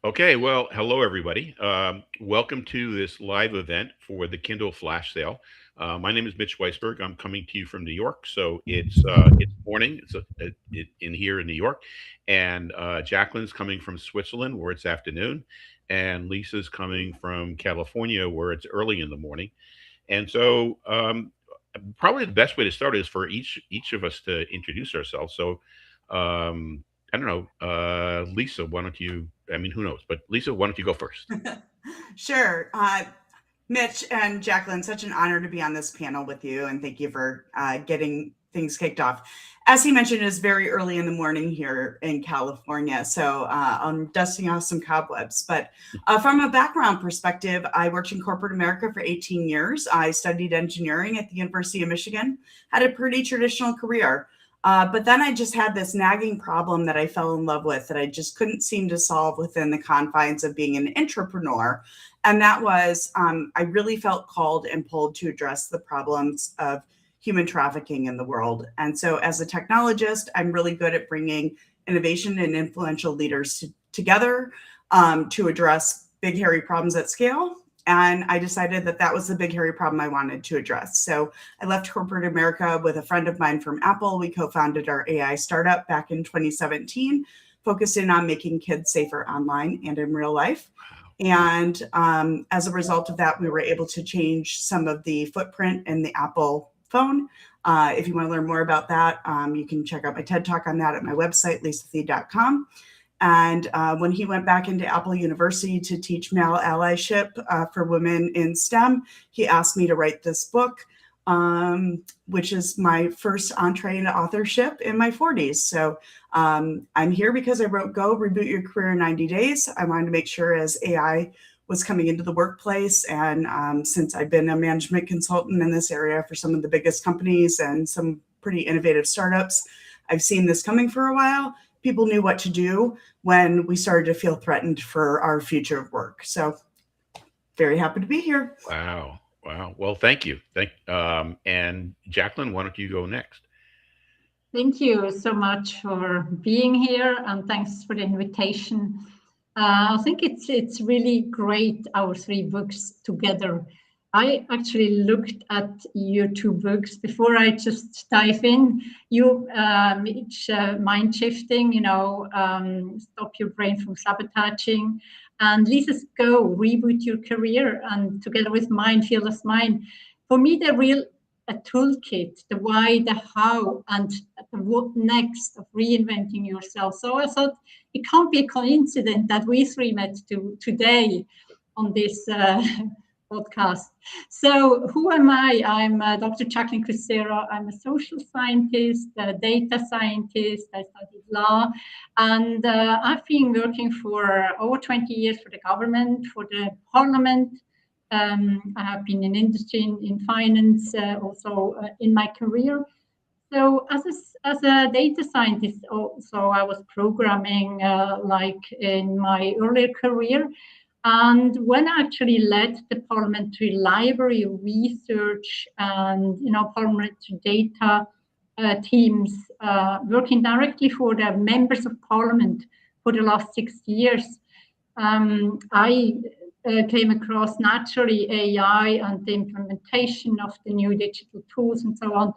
Okay, well, hello everybody. Welcome to this live event for the Kindle Flash Sale. My name is Mitch Weisburgh. I'm coming to you from New York, so it's morning. In here in New York, and Jacqueline's coming from Switzerland, where it's afternoon, and Lisa's coming from California, where it's early in the morning. And so, probably the best way to start is for each of us to introduce ourselves. So, I don't know, Lisa, why don't you? I mean, who knows? But Lisa, why don't you go first? Sure. Mitch and Jacqueline, such an honor to be on this panel with you, and thank you for getting things kicked off. As he mentioned, it's very early in the morning here in California, so I'm dusting off some cobwebs. But from a background perspective, I worked in corporate America for 18 years. I studied engineering at the University of Michigan, had a pretty traditional career. But then I just had this nagging problem that I fell in love with that I just couldn't seem to solve within the confines of being an entrepreneur. And that was, I really felt called and pulled to address the problems of human trafficking in the world. And so, as a technologist, I'm really good at bringing innovation and influential leaders together to address big, hairy problems at scale. And I decided that that was the big, hairy problem I wanted to address. So I left corporate America with a friend of mine from Apple. We co-founded our AI startup back in 2017, focusing on making kids safer online and in real life. And as a result of that, we were able to change some of the footprint in the Apple phone. If you want to learn more about that, you can check out my TED Talk on that at my website, lisathie.com. And when he went back into Apple University to teach male allyship for women in STEM, he asked me to write this book, which is my first entree into authorship in my 40s. So I'm here because I wrote Go, Reboot Your Career in 90 Days. I wanted to make sure as AI was coming into the workplace, and since I've been a management consultant in this area for some of the biggest companies and some pretty innovative startups, I've seen this coming for a while. People knew what to do when we started to feel threatened for our future of work. So very happy to be here. Wow, wow. Well, thank you. And Jacqueline, why don't you go next? Thank you so much for being here, and thanks for the invitation. I think it's really great, our three books together. I actually looked at your two books before I just dive in. You, Mitch, mind shifting, stop your brain from sabotaging, and Lisa's Go, reboot your career, and together with mine, Fearless Mind. For me, they're real a toolkit, the why, the how, and the what next of reinventing yourself. So I thought it can't be a coincidence that we three met today on this podcast. So who am I? I'm Dr. Jacqueline Kucera. I'm a social scientist, a data scientist. I studied law, and I've been working for over 20 years for the government, for the parliament. I have been in industry, in finance, also in my career. So as a data scientist, also I was programming like in my earlier career. And when I actually led the parliamentary library research and parliamentary data teams working directly for the members of parliament for the last 6 years, I came across naturally AI and the implementation of the new digital tools and so on.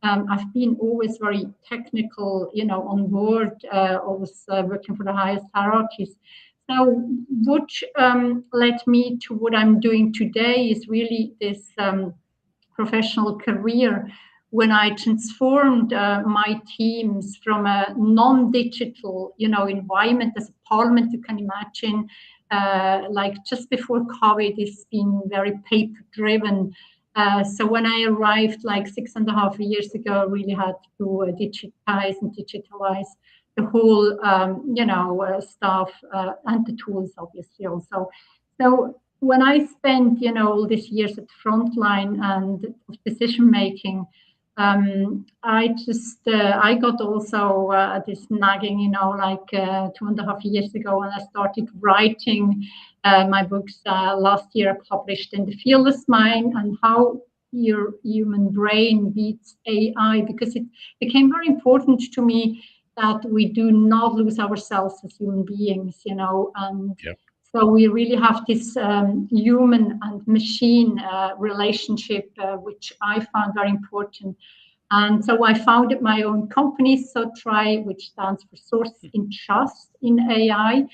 I've been always very technical, on board, always working for the highest hierarchies. So what led me to what I'm doing today is really this professional career when I transformed my teams from a non-digital, environment as a parliament, you can imagine, like just before COVID, it's been very paper-driven. So when I arrived like 6.5 years ago, I really had to digitize and digitalize the whole, staff and the tools, obviously, also. So when I spent, all these years at the front line and decision making, I got also this nagging, like 2.5 years ago, when I started writing my books last year. I published in the Fearless Mind and how your human brain beats AI, because it became very important to me that we do not lose ourselves as human beings, you know, and Yep. so we really have this human and machine relationship, which I found very important. And so I founded my own company, SOTRI, which stands for Source in Trust in AI.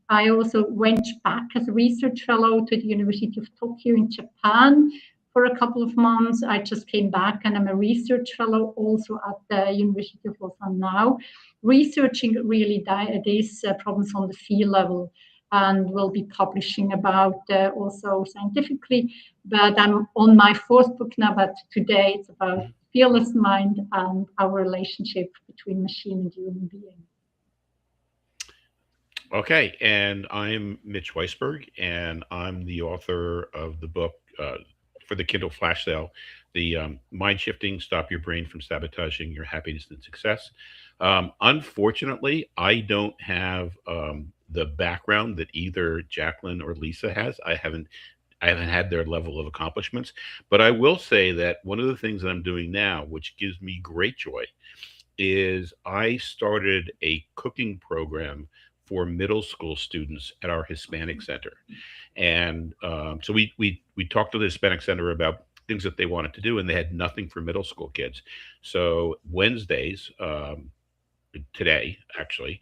I also went back as a research fellow to the University of Tokyo in Japan for a couple of months. I just came back and I'm a research fellow also at the University of Lausanne now, researching really these problems on the field level, and will be publishing about also scientifically. But I'm on my fourth book now, but today it's about fearless mind and our relationship between machine and human being. Okay, and I'm Mitch Weisburgh, and I'm the author of the book for the Kindle Flash Sale, the Mind Shifting: Stop Your Brain from Sabotaging Your Happiness and Success. Unfortunately, I don't have the background that either Jacqueline or Lisa has. I haven't had their level of accomplishments, but I will say that one of the things that I'm doing now, which gives me great joy, is I started a cooking program for middle school students at our Hispanic Center. And so we talked to the Hispanic Center about things that they wanted to do, and they had nothing for middle school kids. So Wednesdays, today actually,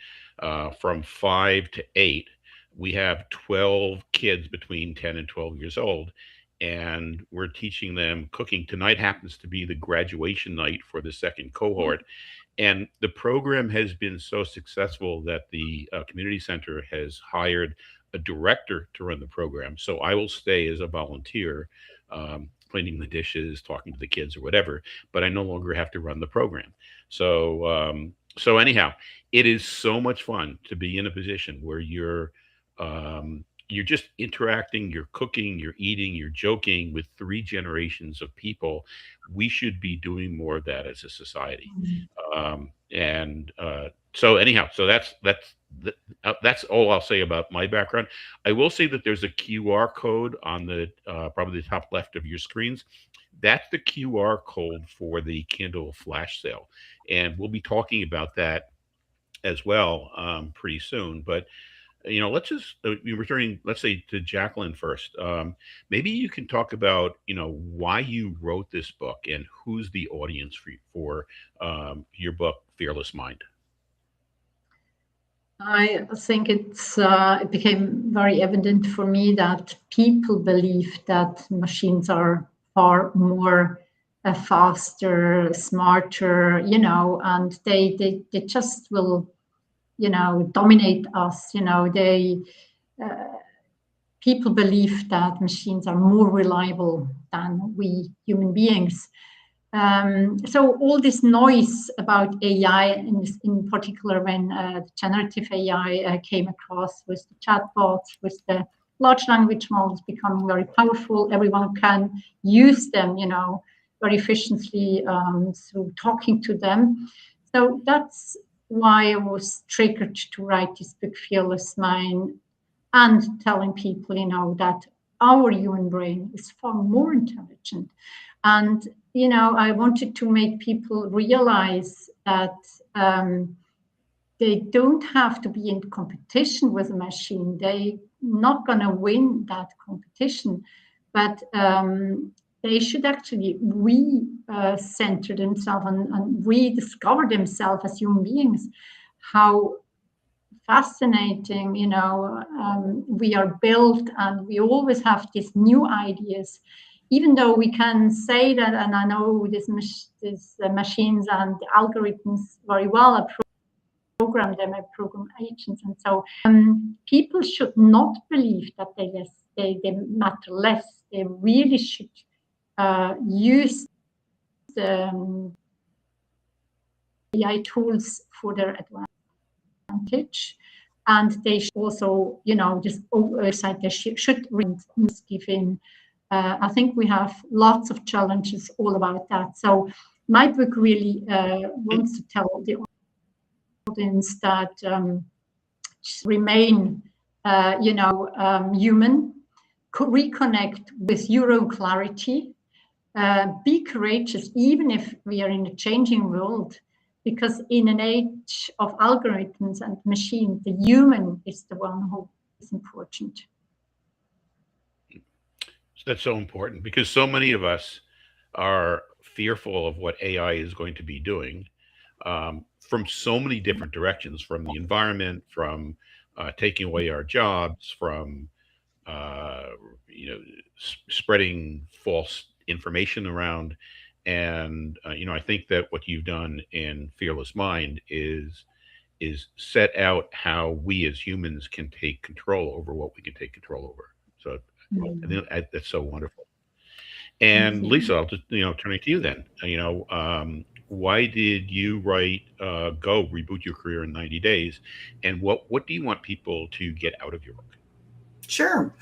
from 5 to 8, we have 12 kids between 10 and 12 years old, and we're teaching them cooking. Tonight happens to be the graduation night for the second cohort, and the program has been so successful that the community center has hired a director to run the program. So I will stay as a volunteer, cleaning the dishes, talking to the kids, or whatever. But I no longer have to run the program. So anyhow, it is so much fun to be in a position where you're just interacting, you're cooking, you're eating, you're joking with three generations of people. We should be doing more of that as a society. And so anyhow, so that's all I'll say about my background. I will say that there's a QR code on the probably the top left of your screens. That's the QR code for the Kindle Flash Sale, and we'll be talking about that as well pretty soon. But let's just returning, let's say, to Jacqueline first. Maybe you can talk about why you wrote this book and who's the audience for your book, Fearless Mind. I think it became very evident for me that people believe that machines are far more faster, smarter, and they just will, dominate us. People believe that machines are more reliable than we human beings. So all this noise about AI, in particular when generative AI came across with the chatbots, with the large language models becoming very powerful, everyone can use them, very efficiently through talking to them. So that's why I was triggered to write this book, Fearless Mind, and telling people, that our human brain is far more intelligent. And, I wanted to make people realize that they don't have to be in competition with a machine. They're not going to win that competition, but they should actually re-center themselves and rediscover themselves as human beings. How fascinating, we are built, and we always have these new ideas, even though we can say that, and I know these machines and algorithms very well. I program them, I program agents, and so people should not believe that they matter less. They really should use the AI tools for their advantage, and they should also, just oversight. They should give in. I think we have lots of challenges all about that. So my book really wants to tell the audience that remain, human, reconnect with your own clarity, be courageous, even if we are in a changing world. because in an age of algorithms and machine, the human is the one who is important. That's so important because so many of us are fearful of what AI is going to be doing from so many different directions, from the environment, from taking away our jobs, from uh, you know spreading false information around. And I think that what you've done in Fearless Mind is set out how we as humans can take control over what we can take control over. So I Mm. think that's so wonderful. Thank And you. Lisa, I'll just turn it to you then. Why did you write "Go Reboot Your Career in 90 Days," and what do you want people to get out of your book? Sure.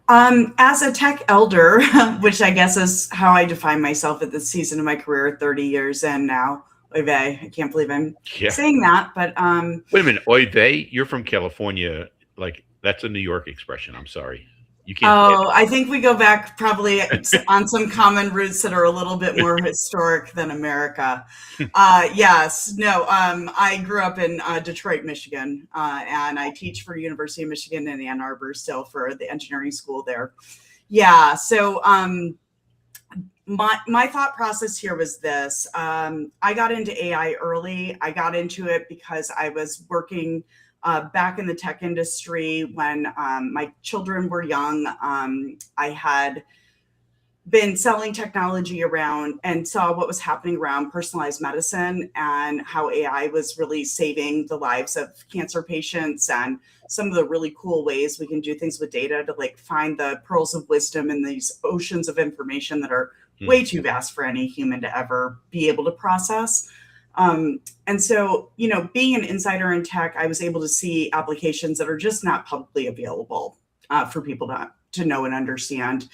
As a tech elder, which I guess is how I define myself at this season of my career, 30 years in now. Oy vey, I can't believe I'm Yeah. saying that, but Wait a minute. Oy vey, you're from California. Like that's a New York expression. I'm sorry. You can't say oh, I think we go back probably on some common roots that are a little bit more historic than America. that. Yes, no, I grew up in Detroit, Michigan, and I teach for University of Michigan in Ann Arbor still for the engineering school there. Yeah, so my thought process here was this. I got into AI early. I got into it because I was working back in the tech industry when my children were young. I had been selling technology around and saw what was happening around personalized medicine and how AI was really saving the lives of cancer patients and some of the really cool ways we can do things with data to like find the pearls of wisdom in these oceans of information that are way too vast for any human to ever be able to process. And so, being an insider in tech, I was able to see applications that are just not publicly available for people to know and understand.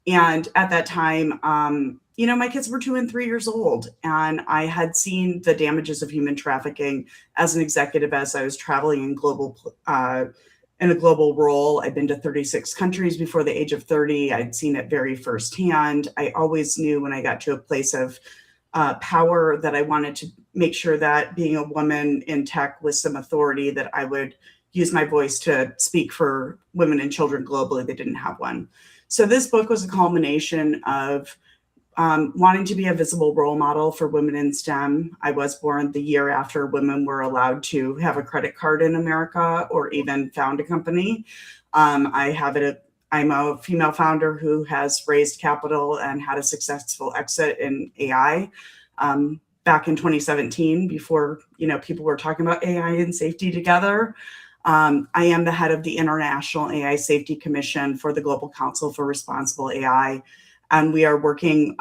And at that time, my kids were 2 and 3 years old, and I had seen the damages of human trafficking as an executive as I was traveling in a global role. I'd been to 36 countries before the age of 30. I'd seen it very firsthand. I always knew when I got to a place of power that I wanted to make sure that being a woman in tech with some authority, that I would use my voice to speak for women and children globally that didn't have one. So this book was a culmination of wanting to be a visible role model for women in STEM. I was born the year after women were allowed to have a credit card in America or even found a company. I'm a female founder who has raised capital and had a successful exit in AI back in 2017 before people were talking about AI and safety together. I am the head of the International AI Safety Commission for the Global Council for Responsible AI. And we are working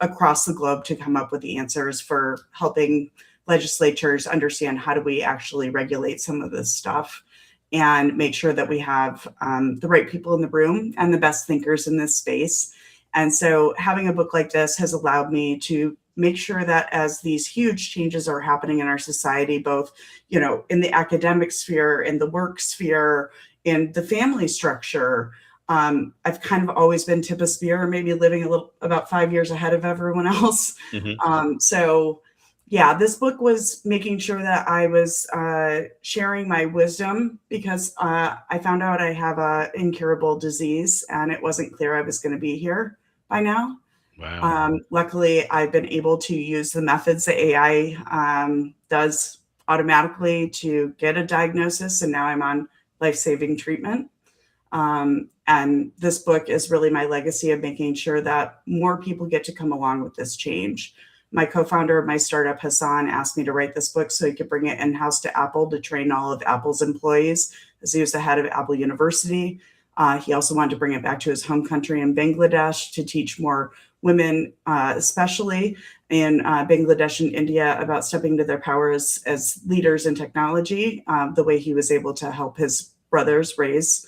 across the globe to come up with the answers for helping legislatures understand how do we actually regulate some of this stuff and make sure that we have the right people in the room and the best thinkers in this space. And so having a book like this has allowed me to make sure that as these huge changes are happening in our society, both, in the academic sphere, in the work sphere, in the family structure, I've kind of always been tip of spear, maybe living about 5 years ahead of everyone else. So yeah, this book was making sure that I was sharing my wisdom because I found out I have an incurable disease and it wasn't clear I was going to be here by now. Wow. Luckily, I've been able to use the methods that AI does automatically to get a diagnosis, and now I'm on life-saving treatment. And this book is really my legacy of making sure that more people get to come along with this change. My co-founder of my startup, Hassan, asked me to write this book so he could bring it in-house to Apple to train all of Apple's employees, as he was the head of Apple University. He also wanted to bring it back to his home country in Bangladesh to teach more women, especially in Bangladesh and India, about stepping into their power as leaders in technology, the way he was able to help his brothers raise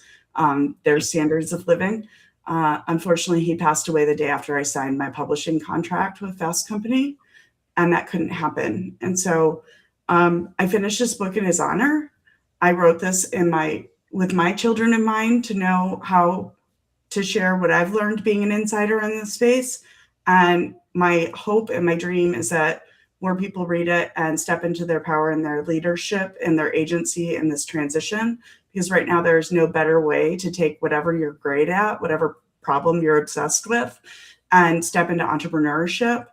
their standards of living. Unfortunately, he passed away the day after I signed my publishing contract with Fast Company, and that couldn't happen. And so I finished this book in his honor. I wrote this with my children in mind to know how to share what I've learned being an insider in this space. And my hope and my dream is that more people read it and step into their power and their leadership and their agency in this transition. Because right now, there's no better way to take whatever you're great at, whatever problem you're obsessed with, and step into entrepreneurship,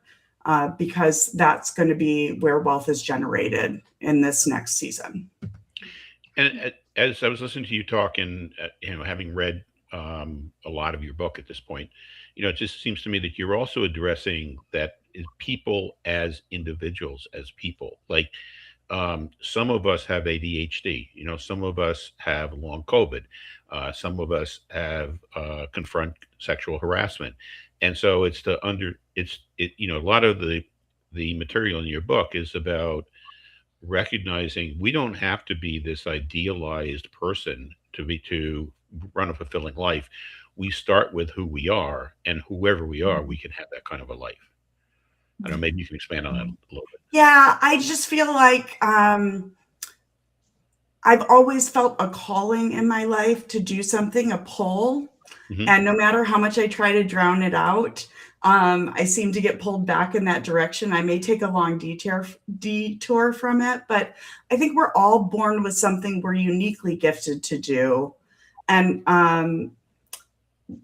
because that's going to be where wealth is generated in this next season. And as I was listening to you talk, and having read a lot of your book at this point, it just seems to me that you're also addressing that is people as individuals, as people. Like some of us have ADHD. Some of us have long COVID. Some of us have confront sexual harassment, and so it's the under it's it. A lot of the material in your book is about recognizing we don't have to be this idealized person to run a fulfilling life. We start with who we are, and whoever we are, we can have that kind of a life. I don't know, maybe you can expand on that a little bit. Yeah, I just feel like I've always felt a calling in my life to do something, a pull. Hmm. And no matter how much I try to drown it out, I seem to get pulled back in that direction. I may take a long detour from it, but I think we're all born with something we're uniquely gifted to do. And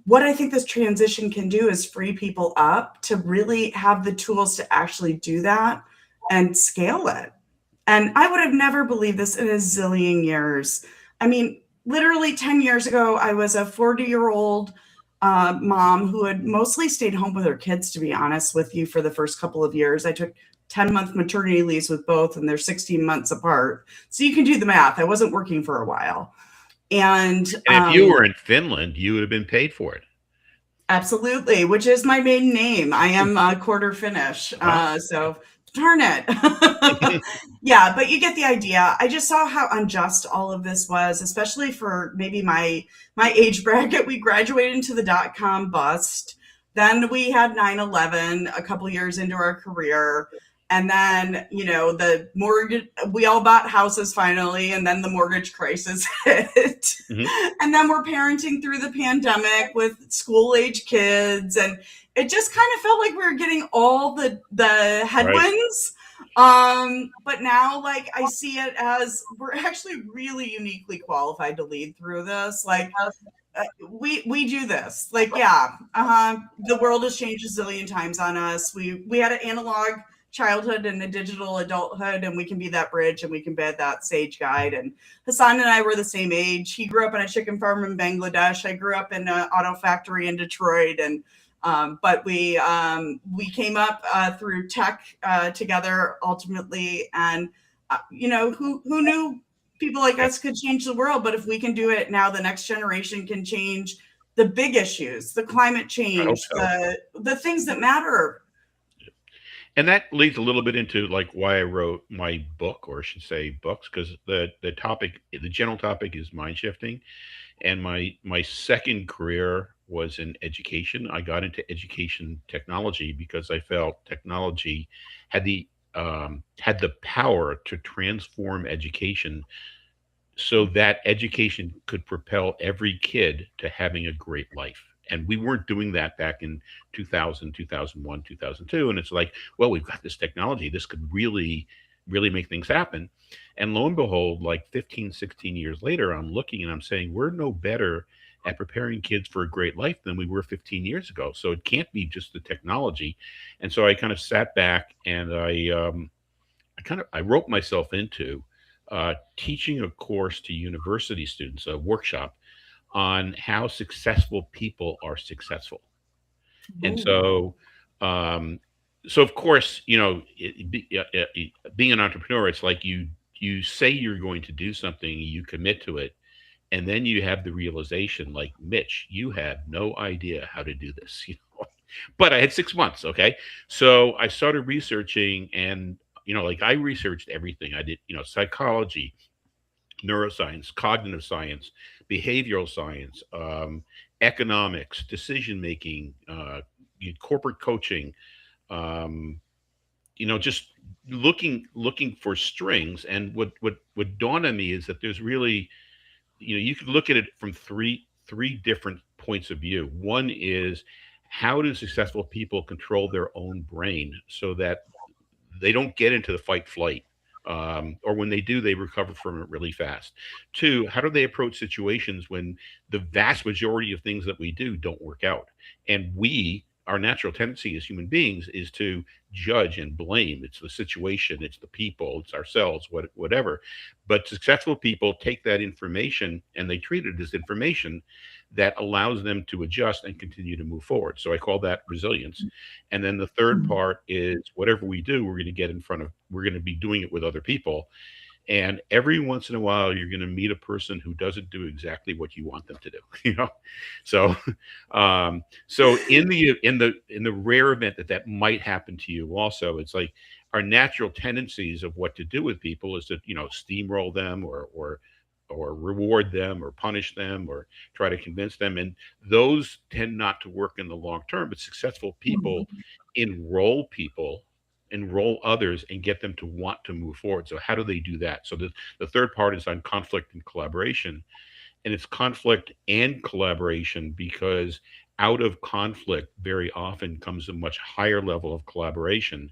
what I think this transition can do is free people up to really have the tools to actually do that and scale it. And I would have never believed this in a zillion years. I mean, literally 10 years ago, I was a 40-year-old mom who had mostly stayed home with her kids, to be honest with you, for the first couple of years. I took 10-month maternity leaves with both, and they're 16 months apart. So you can do the math. I wasn't working for a while. And if you were in Finland, you would have been paid for it. Absolutely, which is my maiden name. I am quarter Finnish, so darn it. Yeah, but you get the idea. I just saw how unjust all of this was, especially for maybe my age bracket. We graduated into the dot-com bust. Then we had 9/11 a couple years into our career. And then, the mortgage, we all bought houses finally, and then the mortgage crisis hit. Hmm. And then we're parenting through the pandemic with school-age kids. And it just kind of felt like we were getting all the headwinds. Right. But now, like, I see it as we're actually really uniquely qualified to lead through this. Like, we do this. Like, yeah, the world has changed a zillion times on us. We had an analog childhood and a digital adulthood, and we can be that bridge, and we can be that sage guide. And Hassan and I were the same age. He grew up on a chicken farm in Bangladesh. I grew up in an auto factory in Detroit, and but we came up through tech together ultimately. And who knew people like us could change the world? But if we can do it now, the next generation can change the big issues, the climate change, the things that matter. And that leads a little bit into like why I wrote my book, or I should say books, because the topic, the general topic, is mind shifting. And my second career was in education. I got into education technology because I felt technology had the power to transform education, so that education could propel every kid to having a great life. And we weren't doing that back in 2000, 2001, 2002. And it's like, well, we've got this technology. This could really, really make things happen. And lo and behold, like 15, 16 years later, I'm looking and I'm saying, we're no better at preparing kids for a great life than we were 15 years ago. So it can't be just the technology. And so I kind of sat back and I wrote myself into teaching a course to university students, a workshop on how successful people are successful. And so of course, being an entrepreneur, it's like you say you're going to do something, you commit to it, and then you have the realization, like, Mitch, you have no idea how to do this. But I had 6 months. Okay, so I started researching, and like, I researched everything. I did, psychology, neuroscience, cognitive science, behavioral science, economics, decision making, corporate coaching, just looking for strings. And what dawned on me is that there's really, you could look at it from three different points of view. One is, how do successful people control their own brain so that they don't get into the fight flight. Or when they do, they recover from it really fast. Two, how do they approach situations when the vast majority of things that we do don't work out? And our natural tendency as human beings is to judge and blame. It's the situation, it's the people, it's ourselves, whatever. But successful people take that information and they treat it as information that allows them to adjust and continue to move forward. So I call that resilience. And then the third part is whatever we do, we're going to be doing it with other people. And every once in a while, you're going to meet a person who doesn't do exactly what you want them to do. So, so in the rare event that might happen to you, also, it's like our natural tendencies of what to do with people is to steamroll them or reward them or punish them or try to convince them, and those tend not to work in the long term. But successful people enroll people enroll others and get them to want to move forward. So how do they do that? So the third part is on conflict and collaboration. And it's conflict and collaboration because out of conflict very often comes a much higher level of collaboration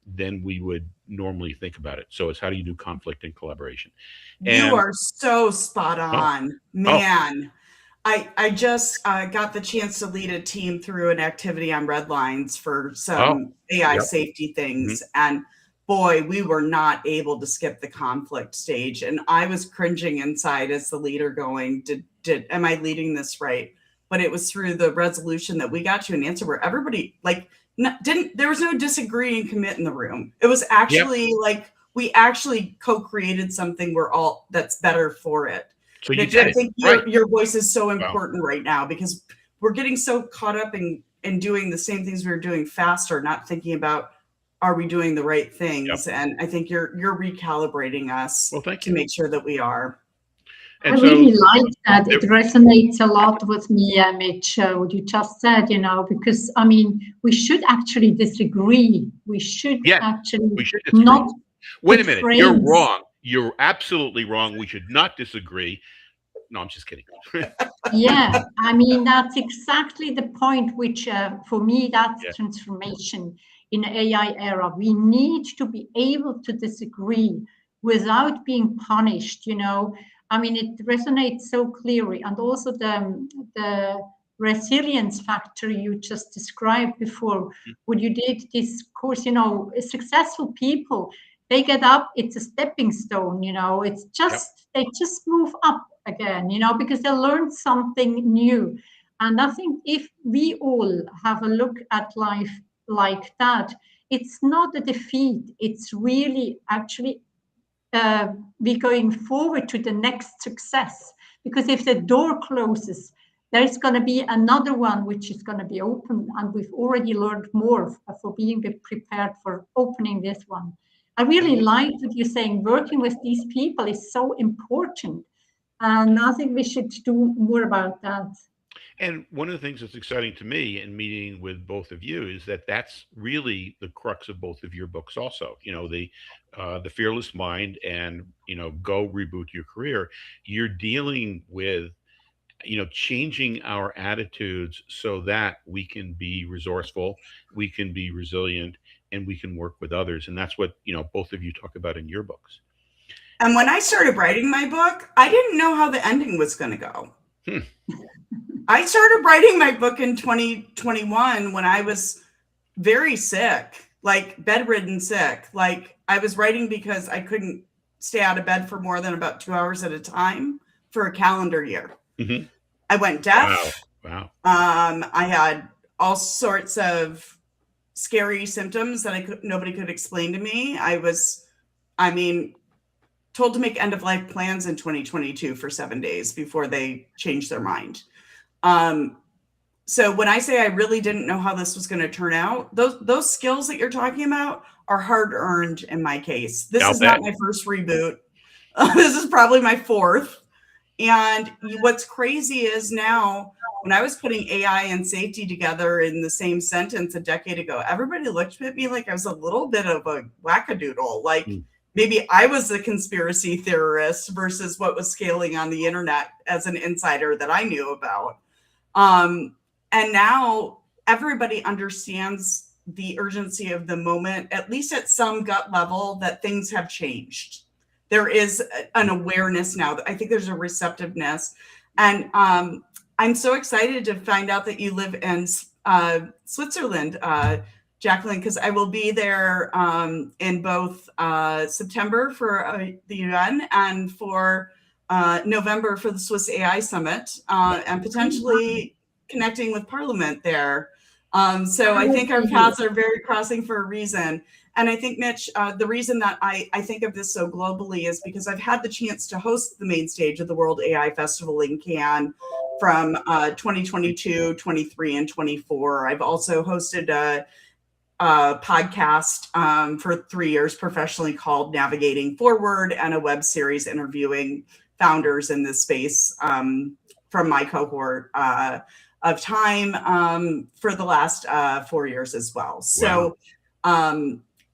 than we would normally think about it. So it's how do you do conflict and collaboration? You And are so spot oh, on, oh, man. I just got the chance to lead a team through an activity on red lines for oh, some AI yep. safety Mhm. things. And boy, we were not able to skip the conflict stage. And I was cringing inside as the leader going, am I leading this right? But it was through the resolution that we got to an answer where everybody there was no disagree and commit in the room. It was Yep. actually like we actually co-created something that's better for it. So you Mitch, did I it. think Right. your voice is so Wow. important right now because we're getting so caught up in doing the same things we were doing faster, not thinking about are we doing the right Yep. things? And I think you're recalibrating Well, us thank to you. make sure that we are. I And so really like that. It there, resonates a lot with me, Mitch, what you just said, because I mean, we should actually disagree. We should yes, actually we should disagree. not Wait a put minute. You're frames. wrong. You're absolutely wrong. We should not disagree. No, I'm just kidding. Yeah, I mean, that's exactly the point, which for me, that's Yeah. transformation in the AI era. We need to be able to disagree without being punished. I mean, it resonates so clearly. And also the resilience factor you just described before, when you did this course, successful people, they get up, it's a stepping stone, it's Yep. just, they just move up again, because they learned something new. And I think if we all have a look at life like that, it's not a defeat. It's really actually we going forward to the next success. Because if the door closes, there's going to be another one which is going to be open. And we've already learned more for being prepared for opening this one. I really And like what you're saying. Working with these people is so important. And I think we should do more about that. And one of the things that's exciting to me in meeting with both of you is that that's really the crux of both of your books. Also, the fearless mind and go reboot your career. You're dealing with changing our attitudes so that we can be resourceful, we can be resilient, and we can work with others. And that's what both of you talk about in your books. And when I started writing my book, I didn't know how the ending was going to go. Hmm. I started writing my book in 2021 when I was very sick, like bedridden sick. Like I was writing because I couldn't stay out of bed for more than about 2 hours at a time for a calendar year. Mm-hmm. I went Wow. deaf. Wow. I had all sorts of scary symptoms that nobody could explain to me. Told to make end of life plans in 2022 for 7 days before they changed their mind. So when I say I really didn't know how this was going to turn out, those skills that you're talking about are hard earned in my case. This I'll is not bet. my first reboot. This is probably my fourth. And what's crazy is now when I was putting AI and safety together in the same sentence a decade ago, everybody looked at me like I was a little bit of a wackadoodle. Like, Hmm. maybe I was the conspiracy theorist versus what was scaling on the internet as an insider that I knew about. And now everybody understands the urgency of the moment, at least at some gut level, that things have changed. There is an awareness now. I think there's a receptiveness. And I'm so excited to find out that you live in Switzerland, Jacqueline, because I will be there in both September for the UN and for November for the Swiss AI Summit, and potentially connecting with Parliament there. So I think our paths are very crossing for a reason. And I think, Mitch, the reason that I think of this so globally is because I've had the chance to host the main stage of the World AI Festival in Cannes from 2022, 23, and 24. I've also hosted a podcast for 3 years professionally called Navigating Forward, and a web series interviewing founders in this space from my cohort of time for the last 4 years as well. So,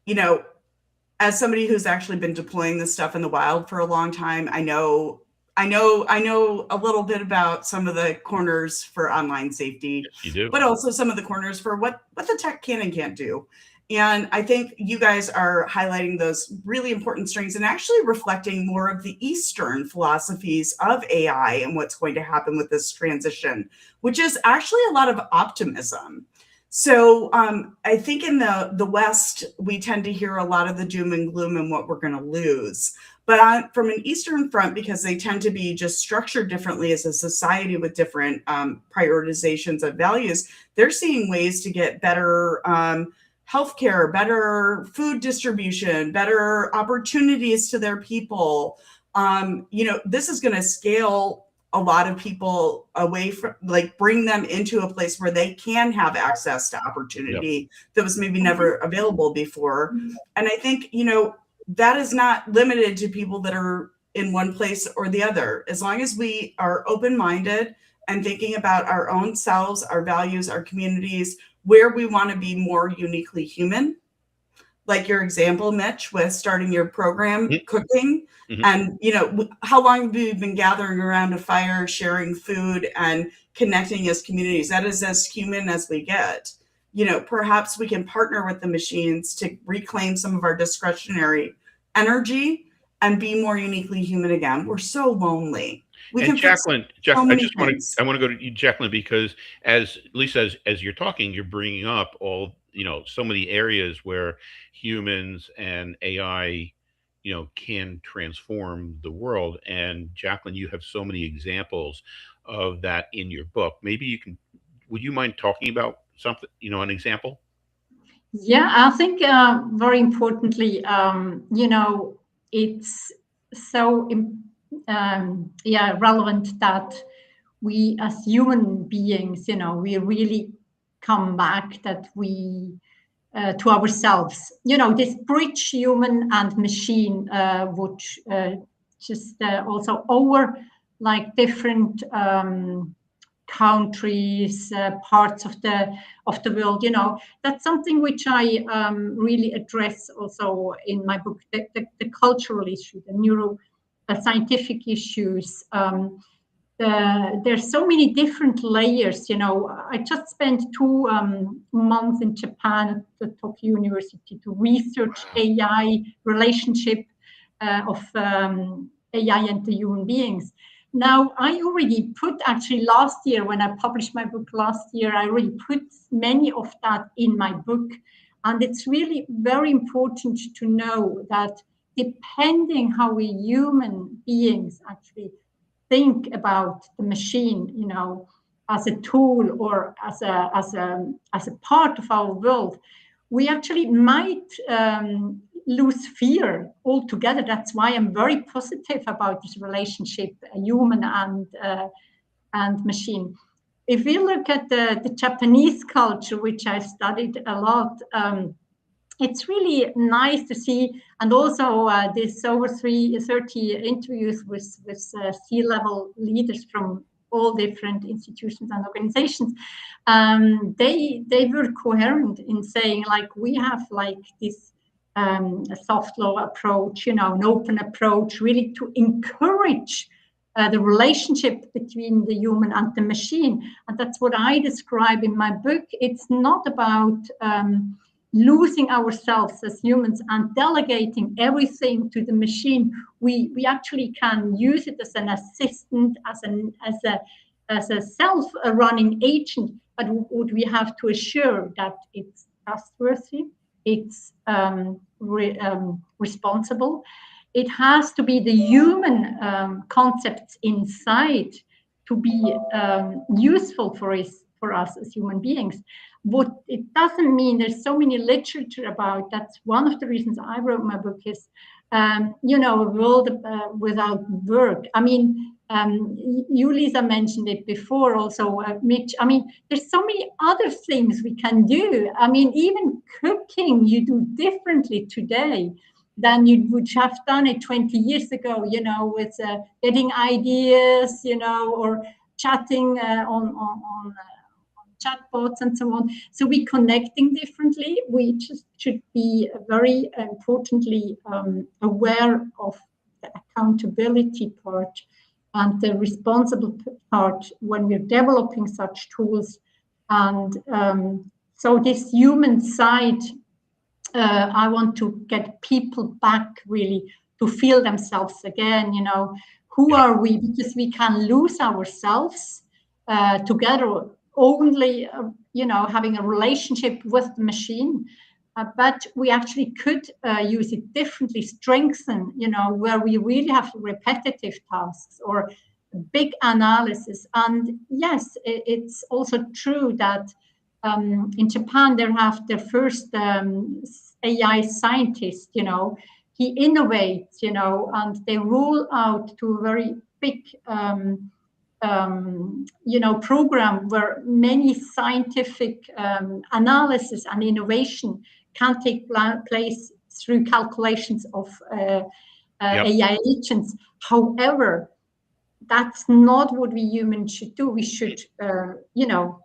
you know, as somebody who's actually been deploying this stuff in the wild for a long time, I know a little bit about some of the corners for online safety, yes, you do, but also some of the corners for what the tech can and can't do. And I think you guys are highlighting those really important strengths and actually reflecting more of the Eastern philosophies of AI and what's going to happen with this transition, which is actually a lot of optimism. So I think in the West, we tend to hear a lot of the doom and gloom and what we're going to lose. But from an Eastern front, because they tend to be just structured differently as a society with different prioritizations of values, they're seeing ways to get better healthcare, better food distribution, better opportunities to their people. You know, this is going to scale a lot of people away from, like, bring them into a place where they can have access to opportunity that was maybe never available before. And I think, you know, that is not limited to people that are in one place or the other. As long as we are open-minded and thinking about our own selves, our values, our communities, where we want to be more uniquely human, like your example, Mitch, with starting your program, cooking, and, you know, how long have we been gathering around a fire, sharing food, and connecting as communities? That is as human as we get. You know, perhaps we can partner with the machines to reclaim some of our discretionary energy and be more uniquely human again. We're so lonely. And Jacqueline, I want to go to you, Jacqueline, because as Lisa, as you're talking, you're bringing up all, you know, so many areas where humans and AI, you know, can transform the world. And Jacqueline, you have so many examples of that in your book. Maybe you can, would you mind talking about something, you know, an example? Yeah, I think very importantly, you know, it's so relevant that we as human beings, you know, we really come back, that we to ourselves, you know, this bridge human and machine, which just also over like different countries, parts of the world, you know, that's something which I really address also in my book, the cultural issue, the neuro scientific issues. There's so many different layers, you know. I just spent 2 months in Japan at the Tokyo University to research AI relationship of AI and the human beings. Now, I already put, actually last year when I published my book last year, I already put many of that in my book. And it's really very important to know that depending how we human beings actually think about the machine, you know, as a tool or as a part of our world, we actually might lose fear altogether. That's why I'm very positive about this relationship, human and machine. If we look at the Japanese culture, which I studied a lot, it's really nice to see, and also this over 30 interviews with C-level leaders from all different institutions and organizations. They were coherent in saying, like, we have like this a soft law approach, you know, an open approach, really to encourage the relationship between the human and the machine. And that's what I describe in my book. It's not about losing ourselves as humans and delegating everything to the machine. We actually can use it as an assistant, as a self-running agent, but would we have to assure that it's trustworthy, it's responsible. It has to be the human concepts inside to be useful for us as human beings. What it doesn't mean, there's so many literature about, that's one of the reasons I wrote my book, is a world without work. I mean, you, Lisa, mentioned it before also, Mitch. I mean, there's so many other things we can do. I mean, even cooking you do differently today than you would have done it 20 years ago, with getting ideas, or chatting on chatbots and so on. So we're connecting differently. We just should be very importantly aware of the accountability part and the responsible part when we're developing such tools. And so this human side, I want to get people back really to feel themselves again, who are we? Because we can lose ourselves together only, having a relationship with the machine. But we actually could use it differently, strengthen, where we really have repetitive tasks or big analysis. And yes, it's also true that in Japan, they have their first AI scientist, he innovates, and they roll out to a very big program where many scientific analysis and innovation can take place through calculations of AI agents. However, that's not what we humans should do. We should,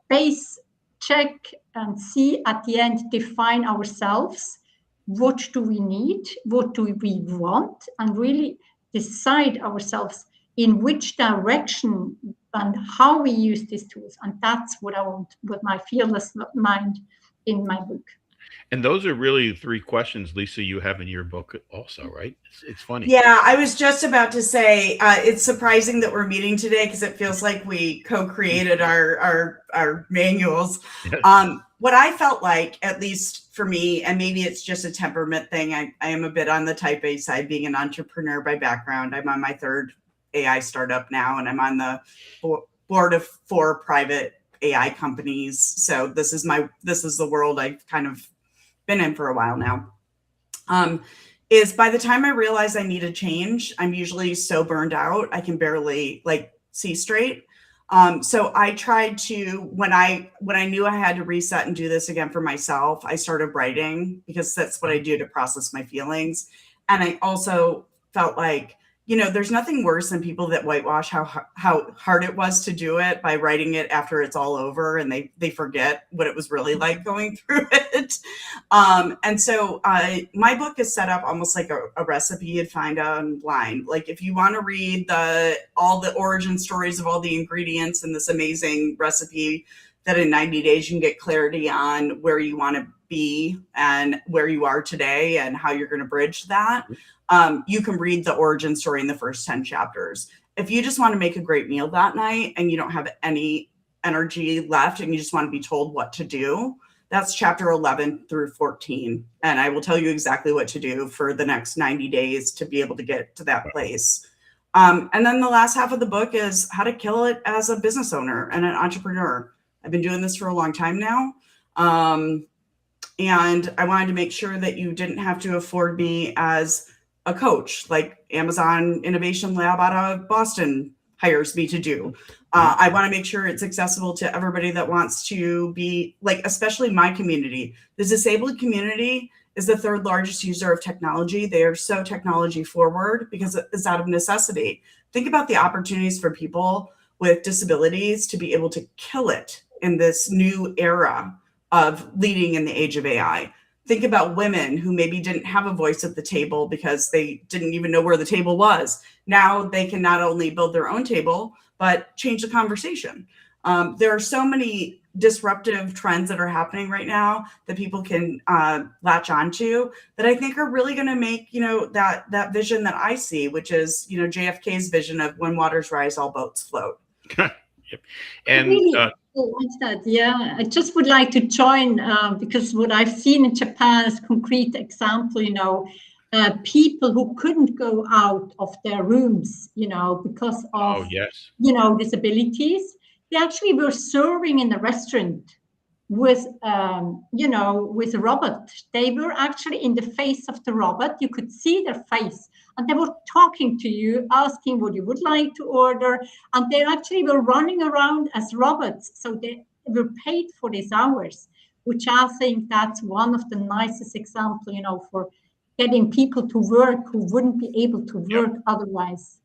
base, check, and see at the end, define ourselves. What do we need? What do we want? And really decide ourselves in which direction and how we use these tools. And that's what I want with my fearless mind in my book. And those are really 3 questions, Lisa, you have in your book also, right? It's funny. Yeah, I was just about to say, it's surprising that we're meeting today because it feels like we co-created our manuals. What I felt like, at least for me, and maybe it's just a temperament thing, I am a bit on the type A side, being an entrepreneur by background. I'm on my 3rd AI startup now, and I'm on the board of 4 private AI companies. So this is the world I've kind of been in for a while now. Is by the time I realize I need a change, I'm usually so burned out I can barely see straight. So I tried to, when I knew I had to reset and do this again for myself, I started writing because that's what I do to process my feelings. And I also felt like, there's nothing worse than people that whitewash how hard it was to do it by writing it after it's all over and they forget what it was really like going through it. And so my book is set up almost like a recipe you'd find online. Like if you want to read all the origin stories of all the ingredients in this amazing recipe that in 90 days you can get clarity on where you want to be and where you are today and how you're going to bridge that. You can read the origin story in the first 10 chapters. If you just want to make a great meal that night and you don't have any energy left and you just want to be told what to do, that's chapter 11 through 14. And I will tell you exactly what to do for the next 90 days to be able to get to that place. And then the last half of the book is how to kill it as a business owner and an entrepreneur. I've been doing this for a long time now. And I wanted to make sure that you didn't have to afford me as a coach like Amazon Innovation Lab out of Boston hires me to do. I want to make sure it's accessible to everybody that wants to be especially my community. The disabled community is the 3rd largest user of technology. They are so technology forward because it's out of necessity. Think about the opportunities for people with disabilities to be able to kill it in this new era of leading in the age of AI. think about women who maybe didn't have a voice at the table because they didn't even know where the table was. Now they can not only build their own table, but change the conversation. There are so many disruptive trends that are happening right now that people can latch onto that I think are really going to make, that vision that I see, which is, JFK's vision of when waters rise, all boats float. Yep. And Really like that. Yeah, I just would like to join because what I've seen in Japan is a concrete example. People who couldn't go out of their rooms, because oh, of yes. disabilities. They actually were serving in a restaurant with with a robot. They were actually in the face of the robot. You could see their face, and they were talking to you, asking what you would like to order, and they actually were running around as robots. So they were paid for these hours, which I think that's one of the nicest examples, for getting people to work who wouldn't be able to work otherwise.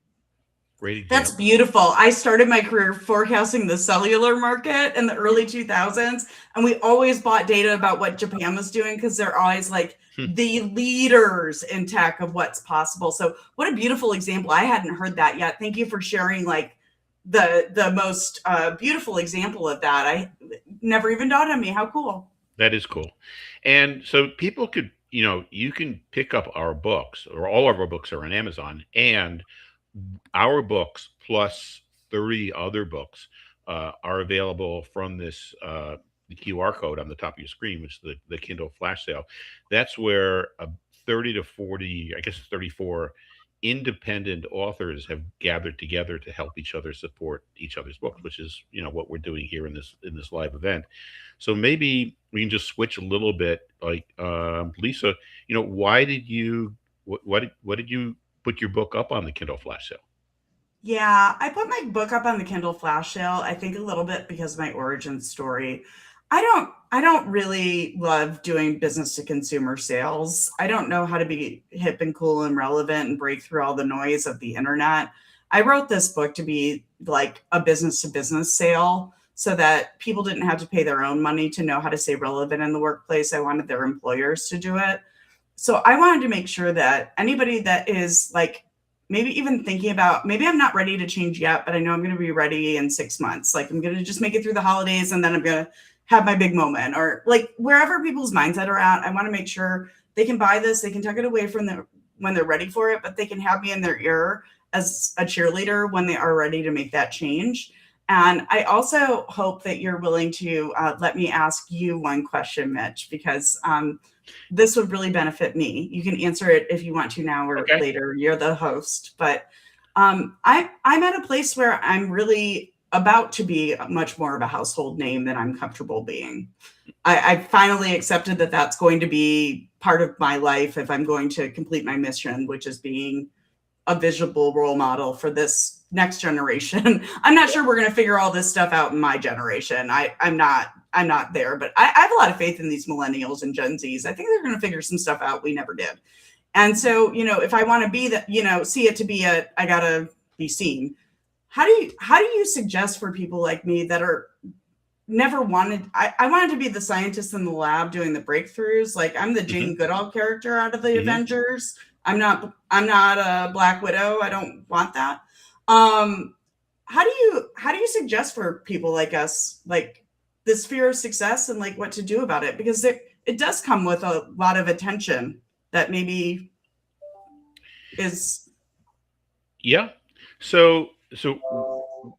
Great example. That's beautiful. I started my career forecasting the cellular market in the early 2000s, and we always bought data about what Japan was doing because they're always like the leaders in tech of what's possible. So what a beautiful example. I hadn't heard that yet. Thank you for sharing like the most beautiful example of that. I never even dawned on me. How cool. That is cool. And so people could, you can pick up our books, or all of our books are on Amazon, and our books plus 30 other books are available from this the QR code on the top of your screen, which is the Kindle Flash Sale. That's where 30 to 40, I guess 34 independent authors have gathered together to help each other support each other's books, which is what we're doing here in this live event. So maybe we can just switch a little bit. Like Lisa, why did you what did you put your book up on the Kindle Flash Sale? Yeah, I put my book up on the Kindle Flash Sale, I think a little bit because of my origin story. I don't really love doing business to consumer sales. I don't know how to be hip and cool and relevant and break through all the noise of the internet. I wrote this book to be like a business to business sale so that people didn't have to pay their own money to know how to stay relevant in the workplace. I wanted their employers to do it. So I wanted to make sure that anybody that is like maybe even thinking about, maybe I'm not ready to change yet, but I know I'm going to be ready in 6 months. Like I'm going to just make it through the holidays and then I'm going to have my big moment, or like wherever people's mindset are at. I want to make sure they can buy this, they can tuck it away from when they're ready for it, but they can have me in their ear as a cheerleader when they are ready to make that change. And I also hope that you're willing to let me ask you one question, Mitch, because this would really benefit me. You can answer it if you want to now or later. You're the host. But I'm at a place where I'm really about to be much more of a household name than I'm comfortable being. I finally accepted that that's going to be part of my life if I'm going to complete my mission, which is being a visible role model for this next generation. I'm not sure we're going to figure all this stuff out in my generation. I'm not there, but I have a lot of faith in these millennials and Gen Zs. I think they're going to figure some stuff out we never did. And so, if I want to be that, see it to be I gotta be seen. How do you suggest for people like me that are never wanted, I wanted to be the scientist in the lab doing the breakthroughs. Like I'm the Jane Goodall character out of the Avengers. I'm not a Black Widow. I don't want that. How do you suggest for people like us, like this fear of success and like what to do about it? Because it does come with a lot of attention that maybe is. Yeah. So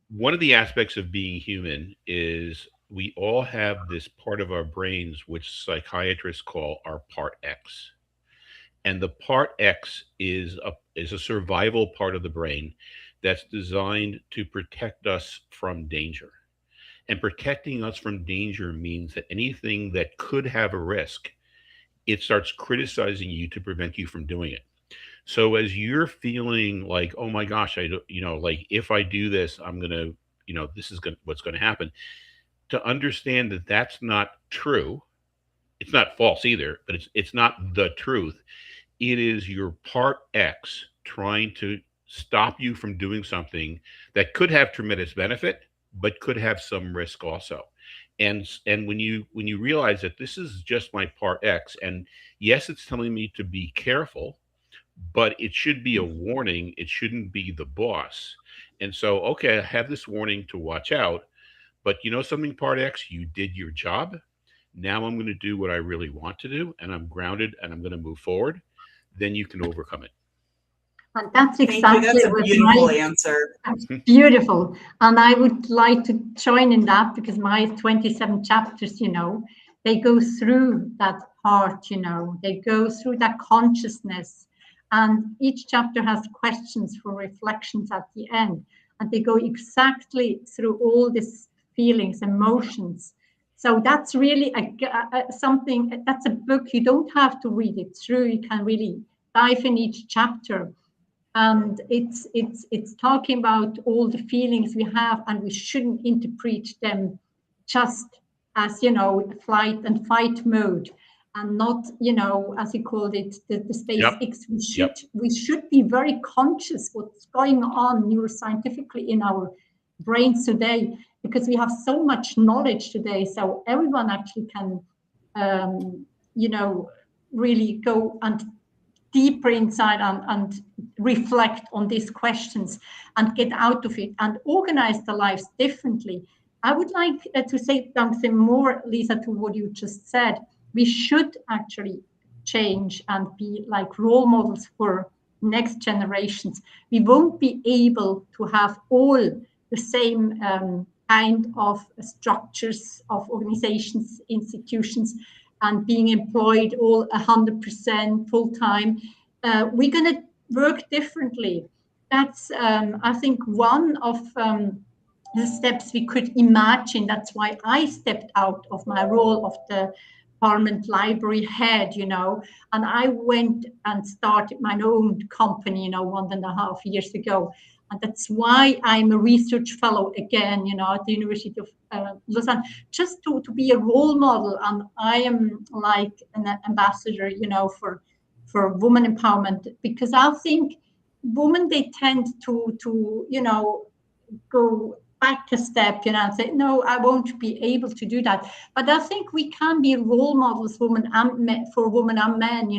one of the aspects of being human is we all have this part of our brains which psychiatrists call our part X. And the part X is a survival part of the brain that's designed to protect us from danger. And protecting us from danger means that anything that could have a risk, it starts criticizing you to prevent you from doing it. So as you're feeling like, oh my gosh, I don't, like if I do this, I'm gonna, this is what's gonna happen. To understand that that's not true. It's not false either, but it's not the truth. It is your part X trying to stop you from doing something that could have tremendous benefit, but could have some risk also. And when you realize that this is just my part X, and yes, it's telling me to be careful, but it should be a warning. It shouldn't be the boss. And so, okay, I have this warning to watch out, but you know something, part X, you did your job. Now I'm going to do what I really want to do, and I'm grounded, and I'm going to move forward. Then you can overcome it. And that's Thank you. exactly That's a what beautiful my answer. that's beautiful. And I would like to join in that because my 27 chapters, they go through that part, they go through that consciousness. And each chapter has questions for reflections at the end. And they go exactly through all these feelings, emotions. So that's really something, that's a book. You don't have to read it through. You can really dive in each chapter, and it's talking about all the feelings we have, and we shouldn't interpret them just as flight and fight mode, and not as he called it, the space Yep. X. we should Yep. we should be very conscious what's going on neuroscientifically in our brains today, because we have so much knowledge today, so everyone actually can really go and deeper inside and reflect on these questions and get out of it and organize their lives differently. I would like to say something more, Lisa, to what you just said. We should actually change and be like role models for next generations. We won't be able to have all the same kind of structures of organizations, institutions, and being employed all 100% full time. We're going to work differently. That's, I think, one of the steps we could imagine. That's why I stepped out of my role of the Parliament Library head, and I went and started my own company, 1.5 years ago. And that's why I'm a research fellow again, at the University of Lausanne, just to be a role model. And I am like an ambassador, for women empowerment, because I think women, they tend to go back a step, and say, no, I won't be able to do that. But I think we can be role models, women and men, for women and men,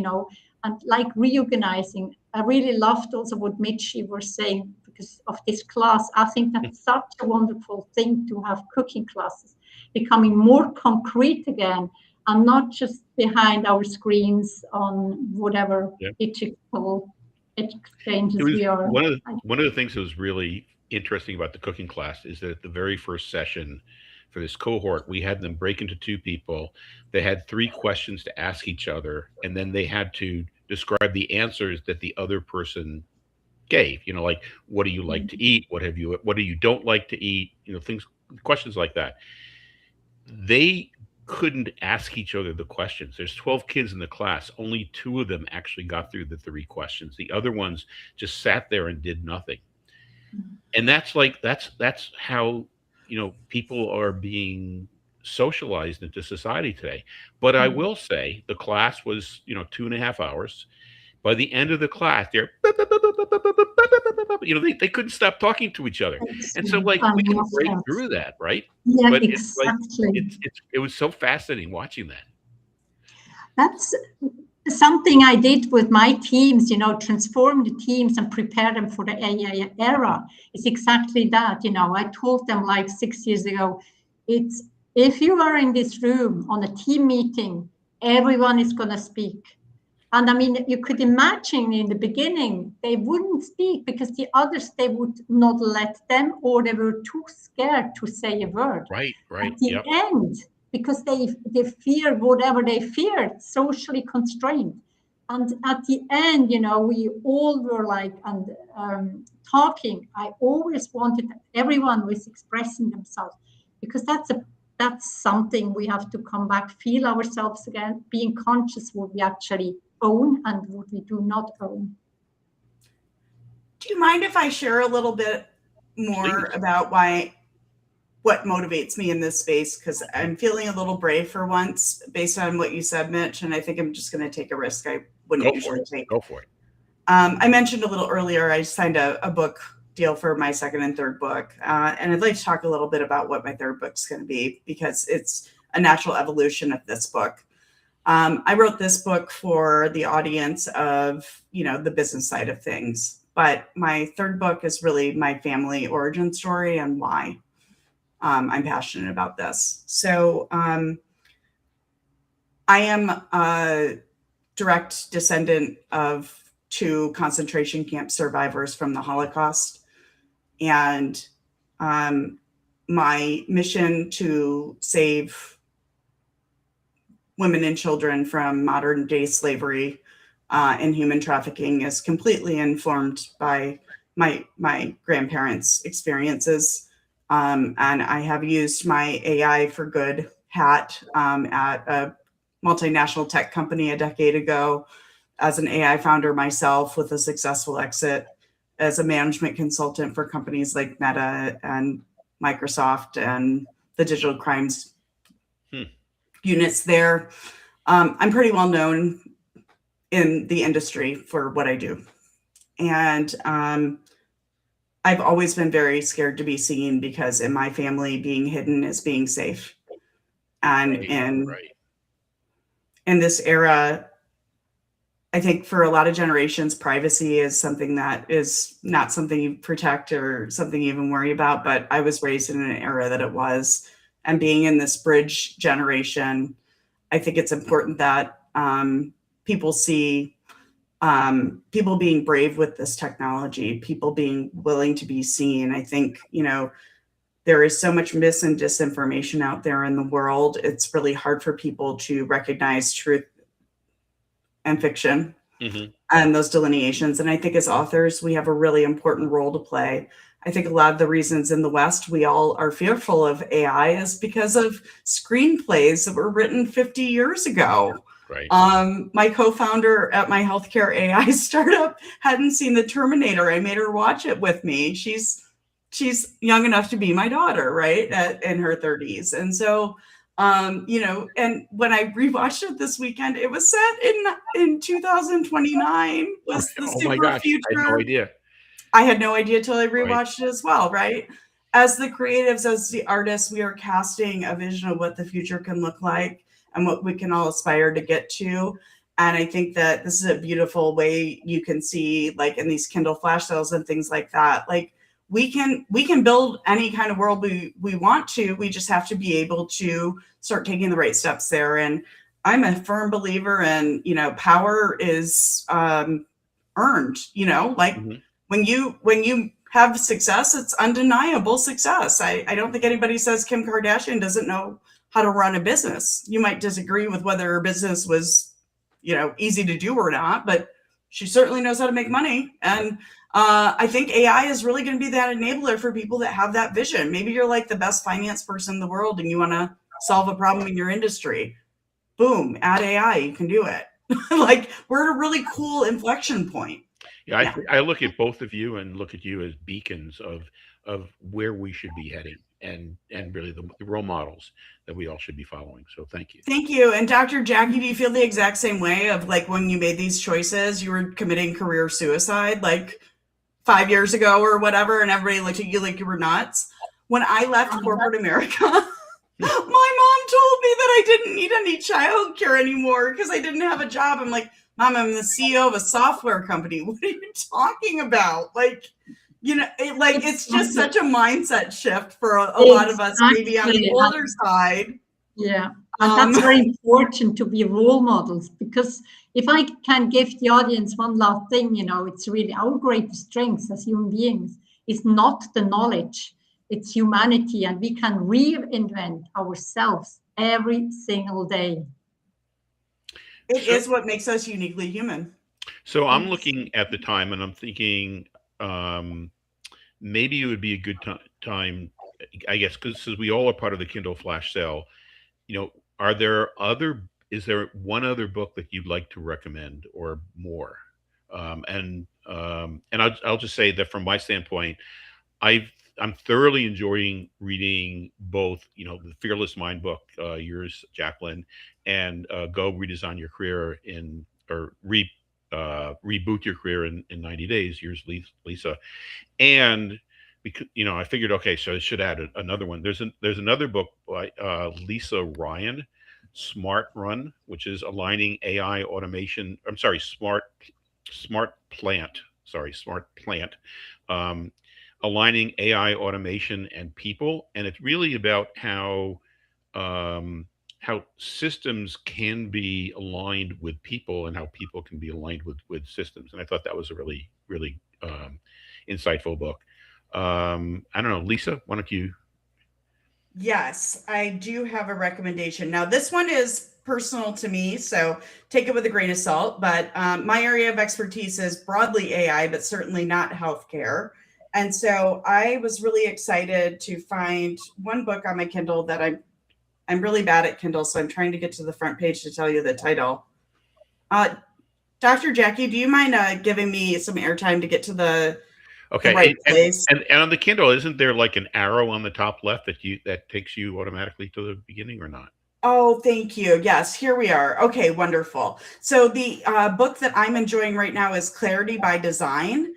and like reorganizing. I really loved also what Mitch was saying because of this class. I think that's such a wonderful thing to have cooking classes becoming more concrete again, and not just behind our screens on whatever digital exchanges It was we are. one of the things that was really interesting about the cooking class is that at the very first session for this cohort, we had them break into two people. They had three questions to ask each other, and then they had to describe the answers that the other person gave. Like, what do you like to eat? What do you don't like to eat? Things, questions like that. They couldn't ask each other the questions. There's 12 kids in the class. Only two of them actually got through the three questions. The other ones just sat there and did nothing. And that's how people are being socialized into society today. But I will say the class was 2.5 hours. By the end of the class, they couldn't stop talking to each other. And so, like, we can break through that, right? Yeah, But exactly. it was so fascinating watching that. That's something I did with my teams, transform the teams and prepare them for the AI era. It's exactly that. I told them like 6 years ago, it's, if you are in this room on a team meeting, everyone is going to speak. And I mean, you could imagine in the beginning, they wouldn't speak because the others, they would not let them, or they were too scared to say a word. Right. At the end, because they feared whatever they feared, socially constrained. And at the end, we all were like, talking. I always wanted everyone was expressing themselves, because that's something we have to come back, feel ourselves again, being conscious what we actually own and what we do not own. Do you mind if I share a little bit more about what motivates me in this space? Because I'm feeling a little brave for once based on what you said, Mitch, and I think I'm just going to take a risk I wouldn't usually take. Go for it. I mentioned a little earlier, I signed a book deal for my second and third book. And I'd like to talk a little bit about what my third book's going to be because it's a natural evolution of this book. I wrote this book for the audience of, the business side of things. But my third book is really my family origin story and why I'm passionate about this. So I am a direct descendant of two concentration camp survivors from the Holocaust. And my mission to save women and children from modern day slavery and human trafficking is completely informed by my grandparents' experiences. And I have used my AI for good hat at a multinational tech company a decade ago as an AI founder myself with a successful exit, as a management consultant for companies like Meta and Microsoft and the digital crimes units there. I'm pretty well known in the industry for what I do. And I've always been very scared to be seen because in my family, being hidden is being safe. And in this era, I think for a lot of generations, privacy is something that is not something you protect or something you even worry about. But I was raised in an era that it was. And being in this bridge generation, I think it's important that people see people being brave with this technology, people being willing to be seen. I think, there is so much mis and disinformation out there in the world. It's really hard for people to recognize truth and fiction and those delineations. And I think as authors, we have a really important role to play. I think a lot of the reasons in the West we all are fearful of AI is because of screenplays that were written 50 years ago. Right. My co-founder at my healthcare AI startup hadn't seen The Terminator. I made her watch it with me. She's young enough to be my daughter, right, in her 30s. And so, and when I rewatched it this weekend, it was set in 2029. Was the Oh super my gosh, future? I had no idea. I had no idea till I rewatched it as well, right? As the creatives, as the artists, we are casting a vision of what the future can look like and what we can all aspire to get to. And I think that this is a beautiful way you can see, like in these Kindle Flash sales and things like that, like we can build any kind of world we want to. We just have to be able to start taking the right steps there. And I'm a firm believer in, power is earned, like when you have success, it's undeniable success. I don't think anybody says Kim Kardashian doesn't know how to run a business. You might disagree with whether her business was, easy to do or not, but she certainly knows how to make money. And I think AI is really going to be that enabler for people that have that vision. Maybe you're like the best finance person in the world and you want to solve a problem in your industry. Boom, add AI, you can do it. Like we're at a really cool inflection point. Yeah, I look at both of you and look at you as beacons of where we should be heading and really the role models that we all should be following. So thank you. Thank you. And Dr. Jackie, do you feel the exact same way of like when you made these choices, you were committing career suicide like 5 years ago or whatever, and everybody looked at you like you were nuts? When I left corporate America, my mom told me that I didn't need any childcare anymore because I didn't have a job. I'm like, Mom, I'm the CEO of a software company. What are you talking about? Like, it's just such a mindset shift for a lot of us, maybe on the older side. Yeah, and that's very important to be role models, because if I can give the audience one last thing, it's really our greatest strength as human beings is not the knowledge, it's humanity, and we can reinvent ourselves every single day. It is what makes us uniquely human. So I'm looking at the time and I'm thinking maybe it would be a good time, I guess, because we all are part of the Kindle Flash Sale. Is there one other book that you'd like to recommend or more? And I'll just say that from my standpoint, I'm thoroughly enjoying reading both, the Fearless Mind book, yours, Jacqueline, and Go Redesign Your Career reboot your career in 90 days. Here's Lisa. And because, I figured, okay, so I should add another one. There's another book by Lisa Ryan, Smart Run, which is aligning AI automation. I'm sorry, Smart Plant. Sorry, Smart Plant. Um, Aligning AI automation and people, and it's really about um, how systems can be aligned with people and how people can be aligned with systems. And I thought that was a really insightful book. I don't know, Lisa, why don't you? Yes, I do have a recommendation. Now, this one is personal to me, so take it with a grain of salt. But my area of expertise is broadly AI, but certainly not healthcare. And so I was really excited to find one book on my Kindle that I'm really bad at Kindle, so I'm trying to get to the front page to tell you the title. Dr. Jackie, do you mind giving me some airtime to get to the Okay, right place? and on the Kindle, isn't there like an arrow on the top left that takes you automatically to the beginning or not? Oh, thank you. Yes, here we are. Okay, wonderful. So the book that I'm enjoying right now is Clarity by Design,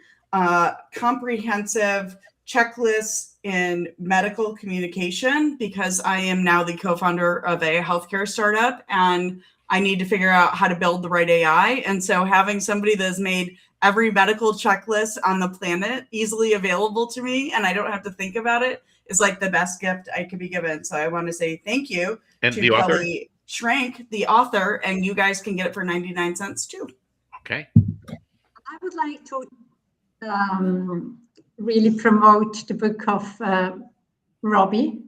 comprehensive checklists in medical communication, because I am now the co-founder of a healthcare startup and I need to figure out how to build the right AI. And so having somebody that has made every medical checklist on the planet easily available to me and I don't have to think about it is like the best gift I could be given. So I want to say thank you And to the author? Kelly Schrank, the author, and you guys can get it for 99 cents too. Okay. I would like to really promote the book of Robbie.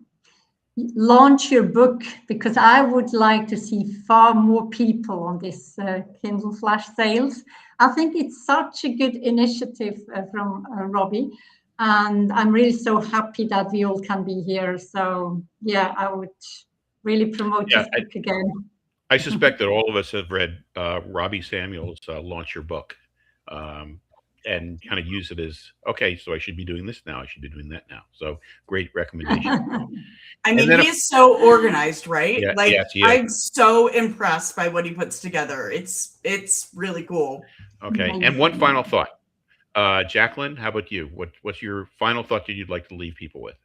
Launch your book, because I would like to see far more people on this Kindle Flash sales. I think it's such a good initiative from Robbie, and I'm really so happy that we all can be here. So yeah, I would really promote this book again. I suspect that all of us have read Robbie Samuel's Launch Your Book, and kind of use it as, okay, so I should be doing this now. I should be doing that now. So great recommendation. I mean, he is so organized, right? Yeah, like, yes, I'm so impressed by what he puts together. It's really cool. Okay, and one final thought. Jacqueline, how about you? What's your final thought that you'd like to leave people with?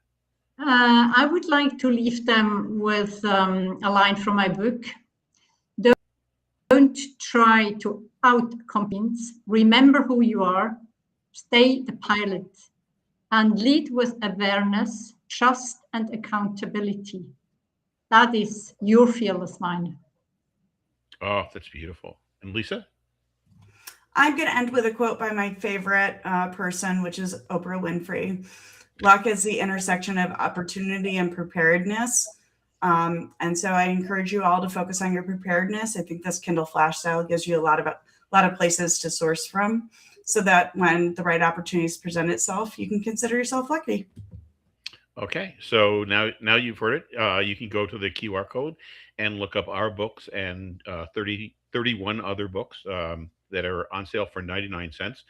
I would like to leave them with a line from my book. Don't try to out-compete. Remember who you are. Stay the pilot. And lead with awareness, trust, and accountability. That is your fearless mind. Oh, that's beautiful. And Lisa? I'm going to end with a quote by my favorite person, which is Oprah Winfrey. Luck is the intersection of opportunity and preparedness. And so I encourage you all to focus on your preparedness. I think this Kindle Flash Sale gives you a lot of places to source from, so that when the right opportunities present itself, you can consider yourself lucky. Okay, so now you've heard it. You can go to the QR code and look up our books and 31 other books that are on sale for 99 cents.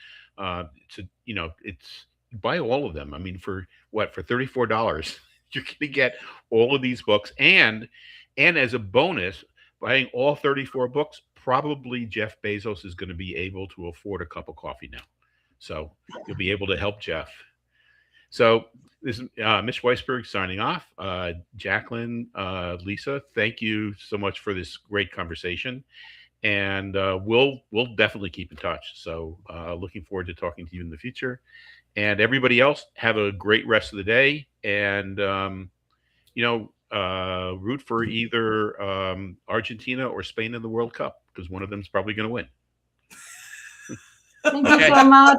It's buy all of them. I mean, for $34, you're going to get all of these books, and as a bonus, buying all 34 books, probably Jeff Bezos is going to be able to afford a cup of coffee now. So you'll be able to help Jeff. So this is Mitch Weisburgh signing off. Jacqueline, Lisa, thank you so much for this great conversation, and we'll definitely keep in touch. So looking forward to talking to you in the future. And everybody else, have a great rest of the day, and root for either Argentina or Spain in the World Cup, because one of them is probably going to win. Thank you so much.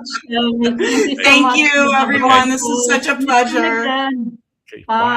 Thank you, everyone. This is such a pleasure. Okay, bye.